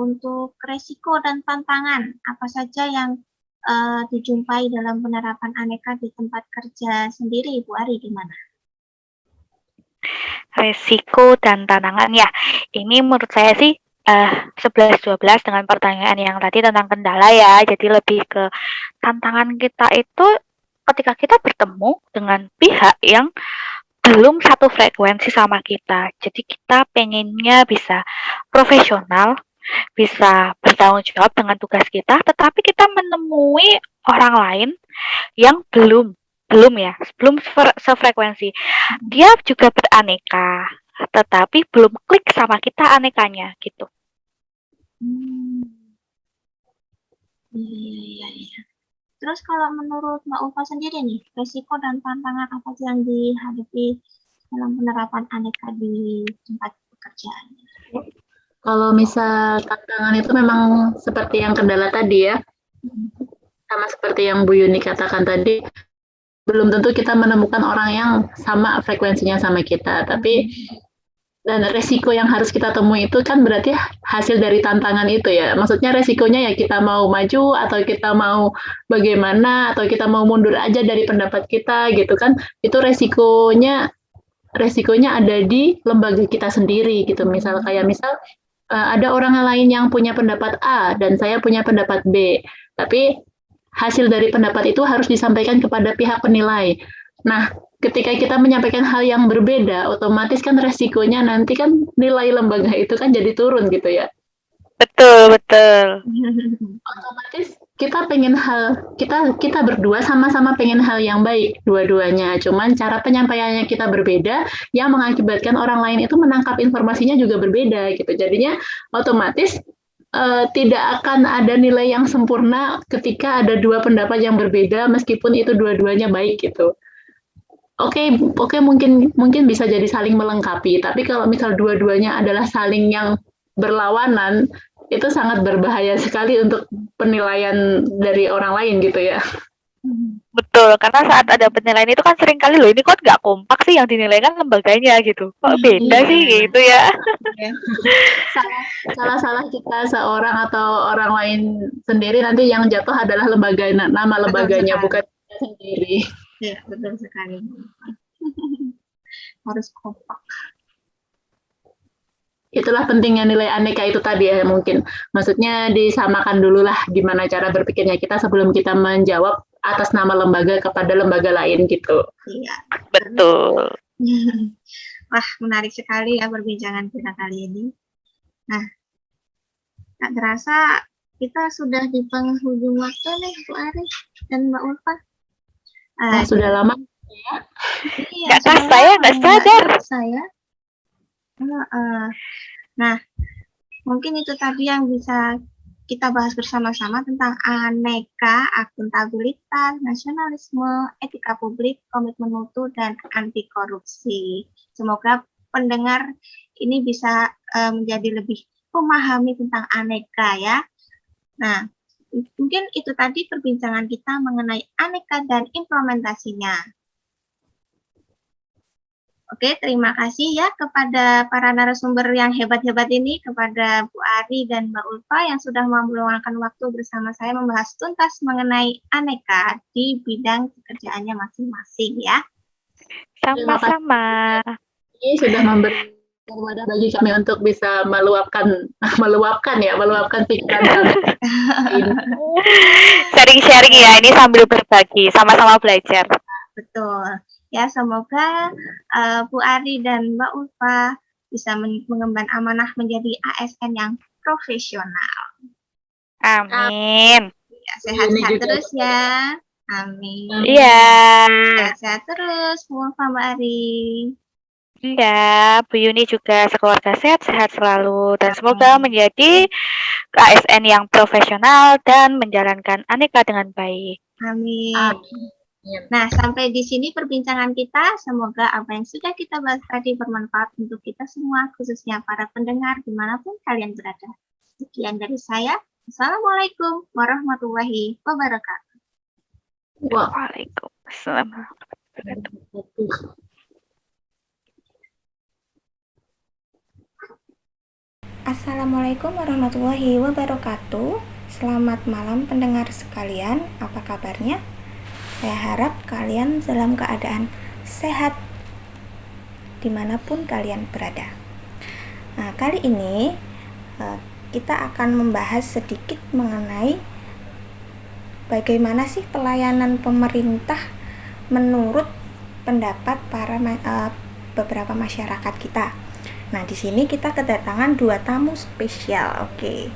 untuk resiko dan tantangan, apa saja yang dijumpai dalam penerapan aneka di tempat kerja sendiri, Bu Ari, gimana? Resiko dan tantangan ya, ini menurut saya sih 11-12 dengan pertanyaan yang tadi tentang kendala ya. Jadi lebih ke tantangan kita itu ketika kita bertemu dengan pihak yang belum satu frekuensi sama kita. Jadi kita pengennya bisa profesional, bisa bertanggung jawab dengan tugas kita, tetapi kita menemui orang lain yang belum sefrekuensi. Dia juga beraneka, tetapi belum klik sama kita anekanya gitu. Iya. Terus kalau menurut Mbak Ulfa sendiri nih, resiko dan tantangan apa sih yang dihadapi dalam penerapan aneka di tempat pekerjaan? Kalau misal tantangan itu memang seperti yang kendala tadi ya, sama seperti yang Bu Yuni katakan tadi, belum tentu kita menemukan orang yang sama frekuensinya sama kita, tapi Dan resiko yang harus kita temui itu kan berarti hasil dari tantangan itu ya. Maksudnya resikonya ya kita mau maju atau kita mau bagaimana atau kita mau mundur aja dari pendapat kita gitu kan. Itu resikonya ada di lembaga kita sendiri gitu. Misal ada orang lain yang punya pendapat A dan saya punya pendapat B. Tapi hasil dari pendapat itu harus disampaikan kepada pihak penilai. Nah, ketika kita menyampaikan hal yang berbeda, otomatis kan resikonya nanti kan nilai lembaga itu kan jadi turun gitu ya. Betul, betul. Otomatis kita berdua sama-sama pengen hal yang baik dua-duanya. Cuman cara penyampaiannya kita berbeda yang mengakibatkan orang lain itu menangkap informasinya juga berbeda gitu. Jadinya otomatis tidak akan ada nilai yang sempurna ketika ada dua pendapat yang berbeda meskipun itu dua-duanya baik gitu. Oke, mungkin bisa jadi saling melengkapi, tapi kalau misal dua-duanya adalah saling yang berlawanan, itu sangat berbahaya sekali untuk penilaian dari orang lain gitu ya. Betul, karena saat ada penilaian itu kan sering kali loh, ini kok nggak kompak sih yang dinilai kan lembaganya gitu. Kok beda sih gitu ya. Salah kita seorang atau orang lain sendiri nanti yang jatuh adalah nama lembaganya bukan kita sendiri. Ya, betul sekali. Harus kompak. Itulah pentingnya nilai aneka itu tadi ya mungkin. Maksudnya disamakan dulu lah gimana cara berpikirnya kita sebelum kita menjawab atas nama lembaga kepada lembaga lain gitu. Iya. Betul. Wah, menarik sekali ya perbincangan kita kali ini. Nah, tak terasa kita sudah di penghujung waktu nih, Bu Ari dan Mbak Ulfa. Sudah lama ya? Nggak kerasa ya, nggak sadar. Saya. Nah, mungkin itu tadi yang bisa kita bahas bersama-sama tentang aneka, akuntabilitas, nasionalisme, etika publik, komitmen mutu, dan anti korupsi. Semoga pendengar ini bisa menjadi lebih memahami tentang aneka ya. Nah, mungkin itu tadi perbincangan kita mengenai aneka dan implementasinya. Oke, terima kasih ya kepada para narasumber yang hebat-hebat ini, kepada Bu Ari dan Mbak Ulfa yang sudah meluangkan waktu bersama saya membahas tuntas mengenai aneka di bidang pekerjaannya masing-masing ya. Sama-sama. Ini sudah memberi wadah bagi kami untuk bisa meluapkan pikiran kami. Sharing-sharing ya, ini sambil berbagi, sama-sama belajar. Betul. Ya, semoga Bu Ari dan Mbak Ulfa bisa mengemban amanah menjadi ASN yang profesional. Amin. Ya, sehat-sehat terus ya. Amin. Iya. Sehat-sehat terus, Bu Ulfa, Mbak Ari. Iya, Bu Yuni juga sekeluarga sehat-sehat selalu dan semoga menjadi ASN yang profesional dan menjalankan aneka dengan baik. Amin. Nah, sampai di sini perbincangan kita. Semoga apa yang sudah kita bahas tadi bermanfaat untuk kita semua, khususnya para pendengar dimanapun kalian berada. Sekian dari saya. Assalamualaikum warahmatullahi wabarakatuh. Waalaikumsalam warahmatullahi wabarakatuh. Assalamualaikum warahmatullahi wabarakatuh. Selamat malam pendengar sekalian, apa kabarnya? Saya harap kalian dalam keadaan sehat dimanapun kalian berada. Nah, kali ini kita akan membahas sedikit mengenai bagaimana sih pelayanan pemerintah menurut pendapat beberapa masyarakat kita. Nah, di sini kita kedatangan 2 tamu spesial. Oke.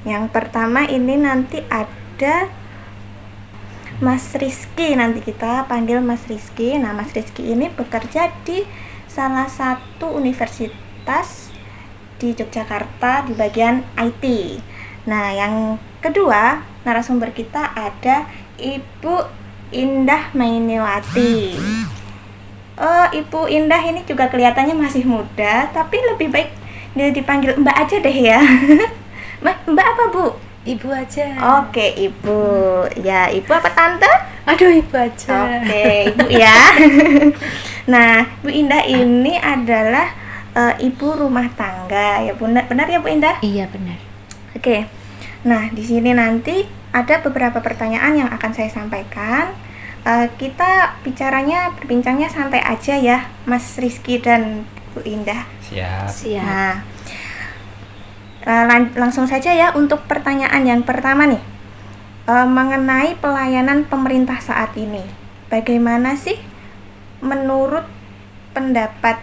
Yang pertama ini nanti ada Mas Rizky, nanti kita panggil Mas Rizky. Nah, Mas Rizky ini bekerja di salah satu universitas di Yogyakarta di bagian IT. Nah, yang kedua narasumber kita ada Ibu Indah Mainiwati. Ibu Indah ini juga kelihatannya masih muda, tapi lebih baik dia dipanggil Mbak aja deh ya. Mbak apa Bu? Ibu aja. Oke, Ibu. Ya, Ibu apa Tante? Aduh, Ibu aja. Oke, Ibu ya. Nah, Bu Indah ini adalah ibu rumah tangga ya, benar ya Bu Indah? Iya, benar. Oke. Nah, di sini nanti ada beberapa pertanyaan yang akan saya sampaikan. Kita berbincangnya santai aja ya, Mas Rizky dan Bu Indah. Siap. Nah, langsung saja ya untuk pertanyaan yang pertama nih, mengenai pelayanan pemerintah saat ini. Bagaimana sih menurut pendapat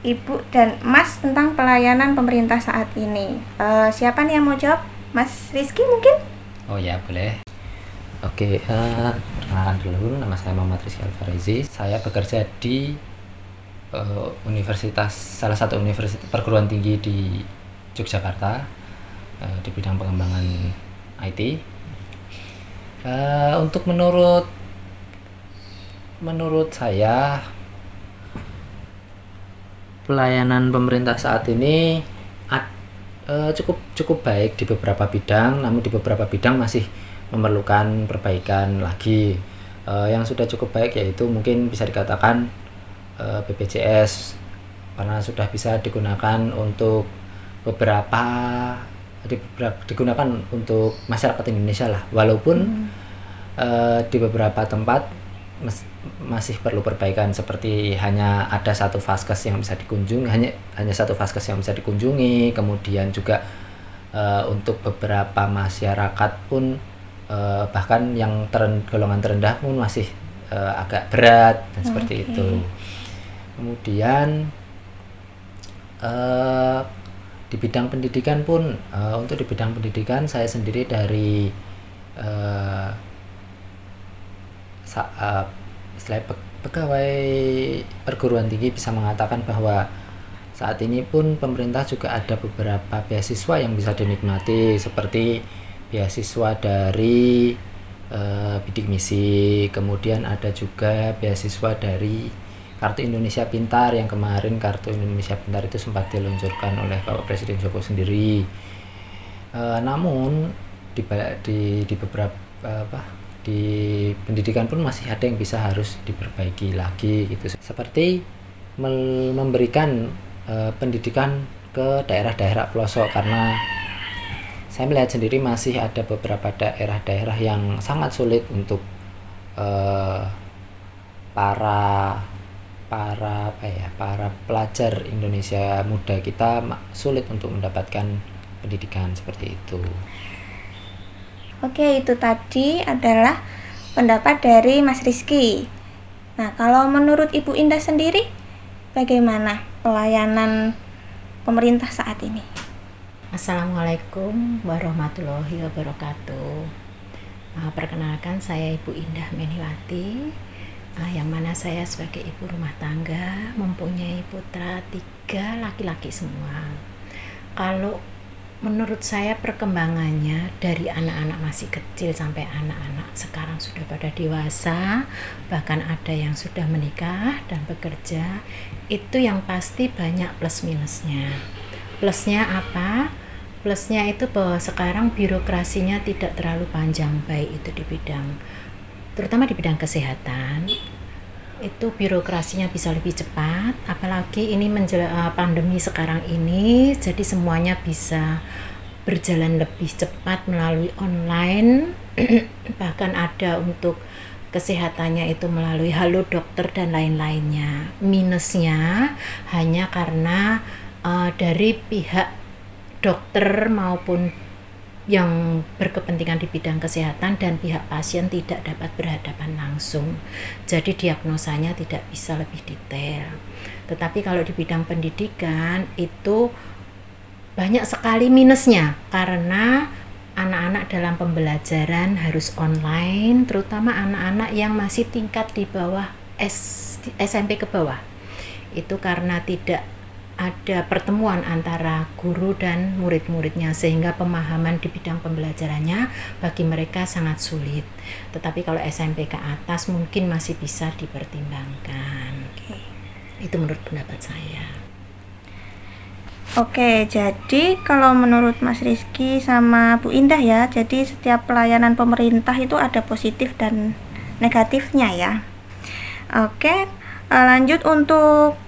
Ibu dan Mas tentang pelayanan pemerintah saat ini? Siapa nih yang mau jawab? Mas Rizky mungkin? Oh ya, boleh. Oke, perkenalkan dulu, nama saya Muhammad Rizky Alfarezi. Saya bekerja di salah satu universitas perguruan tinggi di Yogyakarta, di bidang pengembangan IT. Untuk menurut saya, pelayanan pemerintah saat ini cukup baik di beberapa bidang, namun di beberapa bidang masih memerlukan perbaikan lagi. Yang sudah cukup baik yaitu mungkin bisa dikatakan BPJS, karena sudah bisa digunakan untuk digunakan untuk masyarakat Indonesia lah, walaupun di beberapa tempat masih perlu perbaikan, seperti hanya ada satu vaskes yang bisa dikunjungi, hanya satu vaskes yang bisa dikunjungi. Kemudian juga untuk beberapa masyarakat pun bahkan yang golongan terendah pun masih agak berat dan seperti itu. Kemudian di bidang pendidikan pun, untuk di bidang pendidikan saya sendiri dari pegawai perguruan tinggi bisa mengatakan bahwa saat ini pun pemerintah juga ada beberapa beasiswa yang bisa dinikmati, seperti beasiswa dari bidik misi, kemudian ada juga beasiswa dari Kartu Indonesia Pintar, yang kemarin Kartu Indonesia Pintar itu sempat diluncurkan oleh Bapak Presiden Joko sendiri. Namun di beberapa di pendidikan pun masih ada yang bisa harus diperbaiki lagi gitu, seperti memberikan pendidikan ke daerah-daerah pelosok, karena saya melihat sendiri masih ada beberapa daerah-daerah yang sangat sulit untuk para pelajar Indonesia muda kita sulit untuk mendapatkan pendidikan seperti itu. Oke, itu tadi adalah pendapat dari Mas Rizky. Nah, kalau menurut Ibu Indah sendiri, bagaimana pelayanan pemerintah saat ini? Assalamualaikum warahmatullahi wabarakatuh. Perkenalkan, saya Ibu Indah Meniwati, yang mana saya sebagai ibu rumah tangga mempunyai putra 3 laki-laki semua. Kalau menurut saya perkembangannya dari anak-anak masih kecil sampai anak-anak sekarang sudah pada dewasa, bahkan ada yang sudah menikah dan bekerja, itu yang pasti banyak plus minusnya. Plusnya apa? Plusnya itu bahwa sekarang birokrasinya tidak terlalu panjang, baik itu terutama di bidang kesehatan. Itu birokrasinya bisa lebih cepat, apalagi ini pandemi sekarang ini, jadi semuanya bisa berjalan lebih cepat melalui online. Bahkan ada untuk kesehatannya itu melalui Halo Dokter dan lain-lainnya. Minusnya hanya karena dari pihak dokter maupun yang berkepentingan di bidang kesehatan dan pihak pasien tidak dapat berhadapan langsung, jadi diagnosanya tidak bisa lebih detail. Tetapi kalau di bidang pendidikan itu banyak sekali minusnya, karena anak-anak dalam pembelajaran harus online, terutama anak-anak yang masih tingkat di bawah SMP ke bawah. Itu karena tidak ada pertemuan antara guru dan murid-muridnya, sehingga pemahaman di bidang pembelajarannya bagi mereka sangat sulit. Tetapi kalau SMP ke atas mungkin masih bisa dipertimbangkan. Itu menurut pendapat saya. Oke, jadi kalau menurut Mas Rizky sama Bu Indah ya, jadi setiap pelayanan pemerintah itu ada positif dan negatifnya ya. Oke, lanjut untuk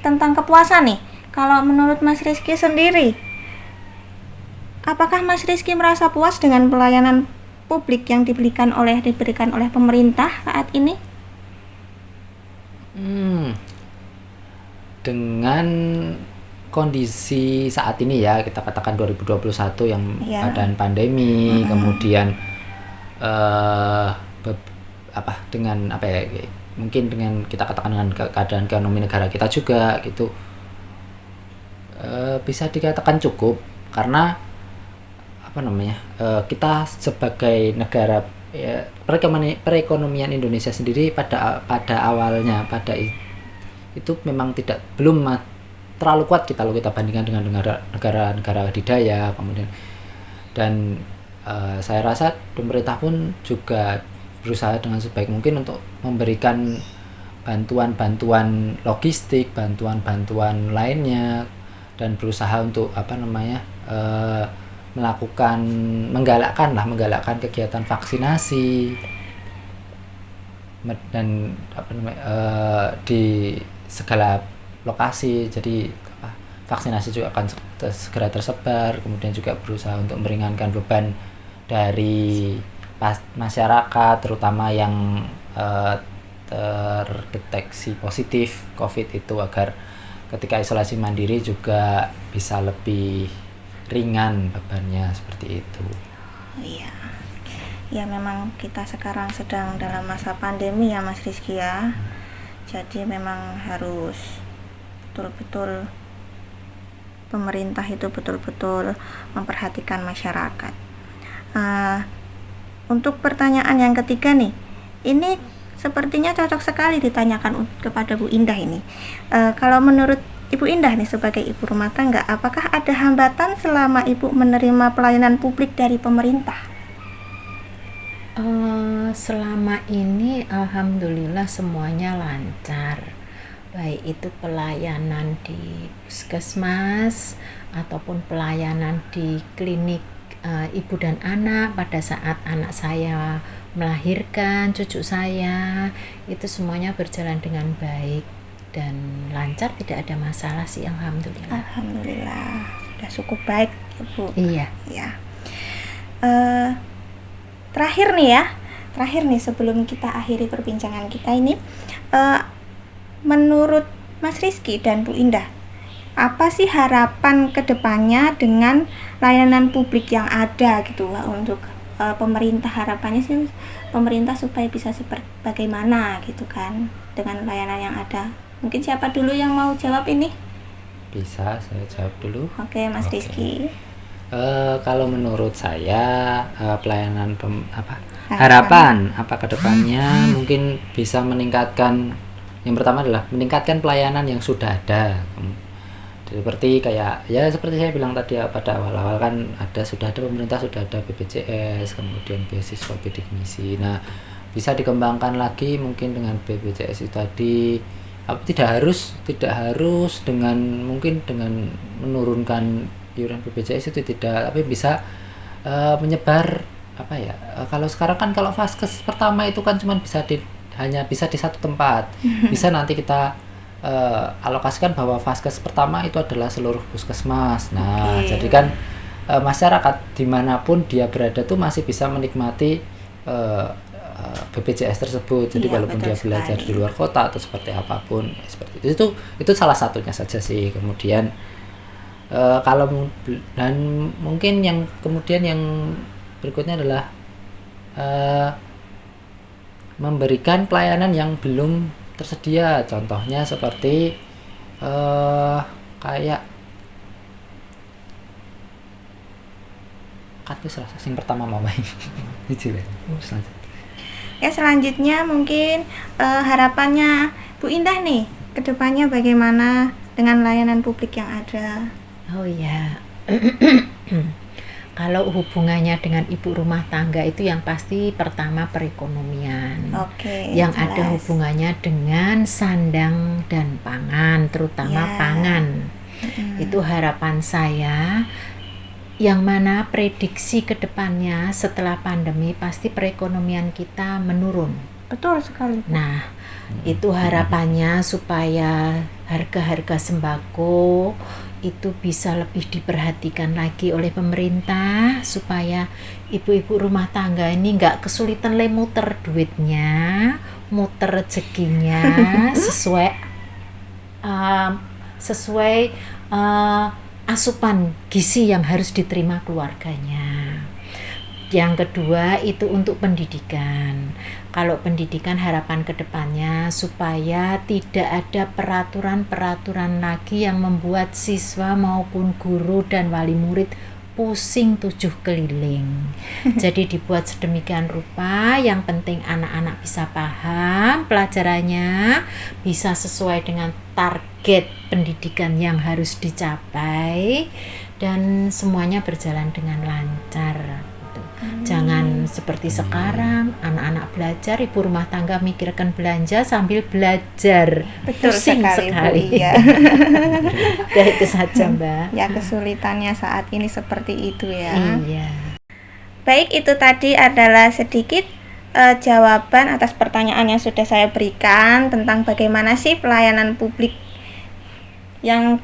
tentang kepuasan nih. Kalau menurut Mas Rizky sendiri, apakah Mas Rizky merasa puas dengan pelayanan publik yang diberikan oleh pemerintah saat ini? Dengan kondisi saat ini ya, kita katakan 2021 yang keadaan pandemi, kemudian mungkin dengan kita katakan dengan keadaan ekonomi negara kita juga gitu, bisa dikatakan cukup, karena kita sebagai negara ya, perekonomian Indonesia sendiri pada awalnya itu memang belum terlalu kuat kalau kita bandingkan dengan negara adidaya. Kemudian dan saya rasa pemerintah pun juga berusaha dengan sebaik mungkin untuk memberikan bantuan logistik, bantuan lainnya, dan berusaha untuk menggalakkan kegiatan vaksinasi dan di segala lokasi. Jadi vaksinasi juga akan segera tersebar, kemudian juga berusaha untuk meringankan beban dari masyarakat, terutama yang terdeteksi positif COVID itu, agar ketika isolasi mandiri juga bisa lebih ringan bebannya, seperti itu. Iya. Ya memang kita sekarang sedang dalam masa pandemi ya Mas Rizky ya. Jadi memang harus betul-betul pemerintah itu betul-betul memperhatikan masyarakat. Untuk pertanyaan yang ketiga nih, ini sepertinya cocok sekali ditanyakan kepada Bu Indah ini. Kalau menurut Ibu Indah nih sebagai ibu rumah tangga, apakah ada hambatan selama Ibu menerima pelayanan publik dari pemerintah? Selama ini alhamdulillah semuanya lancar, baik itu pelayanan di puskesmas ataupun pelayanan di klinik ibu dan anak pada saat anak saya melahirkan cucu saya, itu semuanya berjalan dengan baik dan lancar, tidak ada masalah sih, alhamdulillah. Alhamdulillah, sudah cukup baik Ibu. Iya. Ya. Terakhir nih sebelum kita akhiri perbincangan kita ini, menurut Mas Rizky dan Bu Indah, apa sih harapan kedepannya dengan layanan publik yang ada gitu untuk pemerintah? Harapannya sih pemerintah supaya bisa seperti bagaimana gitu kan dengan layanan yang ada. Mungkin siapa dulu yang mau jawab ini? Bisa saya jawab dulu. Oke, Mas Rizky. Kalau menurut saya pelayanan harapan kedepannya mungkin bisa meningkatkan. Yang pertama adalah meningkatkan pelayanan yang sudah ada. Seperti seperti saya bilang tadi ya, pada awal-awal kan sudah ada pemerintah, sudah ada BPJS, kemudian beasiswa bidik misi. Nah, bisa dikembangkan lagi mungkin dengan BPJS itu tadi. Tidak harus dengan menurunkan iuran BPJS itu, tidak, tapi bisa menyebar kalau sekarang kan kalau vaskes pertama itu kan hanya bisa di satu tempat. Bisa nanti kita alokasikan bahwa vaskes pertama itu adalah seluruh puskesmas. Nah, jadi kan masyarakat dimanapun dia berada tuh masih bisa menikmati BPJS tersebut. Jadi walaupun dia belajar di luar kota atau seperti apapun, seperti itu salah satunya saja sih. Kemudian dan mungkin yang berikutnya adalah memberikan pelayanan yang belum tersedia, contohnya seperti kayak yang pertama mamai itu ya. Selanjutnya mungkin harapannya Bu Indah nih kedepannya bagaimana dengan layanan publik yang ada? Oh ya. Kalau hubungannya dengan ibu rumah tangga itu yang pasti pertama perekonomian. Yang jelas. Ada hubungannya dengan sandang dan pangan, terutama pangan. Itu harapan saya yang mana prediksi ke depannya setelah pandemi pasti perekonomian kita menurun. Betul sekali. Nah, itu harapannya supaya harga-harga sembako itu bisa lebih diperhatikan lagi oleh pemerintah, supaya ibu-ibu rumah tangga ini nggak kesulitan muter duitnya, muter rezekinya sesuai asupan gizi yang harus diterima keluarganya. Yang kedua itu untuk pendidikan. Kalau pendidikan, harapan kedepannya supaya tidak ada peraturan-peraturan lagi yang membuat siswa maupun guru dan wali murid pusing 7 keliling. Jadi dibuat sedemikian rupa, yang penting anak-anak bisa paham pelajarannya, bisa sesuai dengan target pendidikan yang harus dicapai, dan semuanya berjalan dengan lancar. Jangan seperti sekarang anak-anak belajar, ibu rumah tangga mikirkan belanja sambil belajar. Betul pusing sekali. Bu, iya. Ya itu saja, Mbak. Ya, kesulitannya saat ini seperti itu ya. Iya. Baik, itu tadi adalah sedikit jawaban atas pertanyaan yang sudah saya berikan tentang bagaimana sih pelayanan publik yang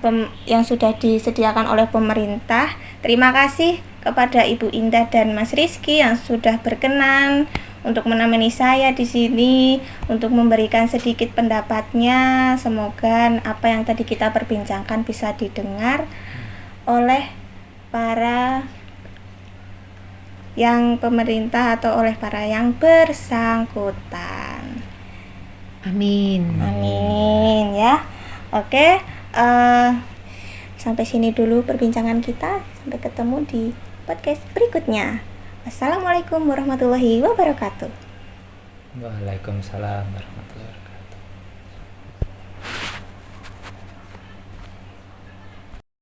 sudah disediakan oleh pemerintah. Terima kasih kepada Ibu Indah dan Mas Rizky yang sudah berkenan untuk menemani saya di sini untuk memberikan sedikit pendapatnya. Semoga apa yang tadi kita perbincangkan bisa didengar oleh para yang pemerintah atau oleh para yang bersangkutan. Amin. Amin ya. Oke, sampai sini dulu perbincangan kita. Sampai ketemu di podcast berikutnya. Assalamualaikum warahmatullahi wabarakatuh. Waalaikumsalam warahmatullahi wabarakatuh.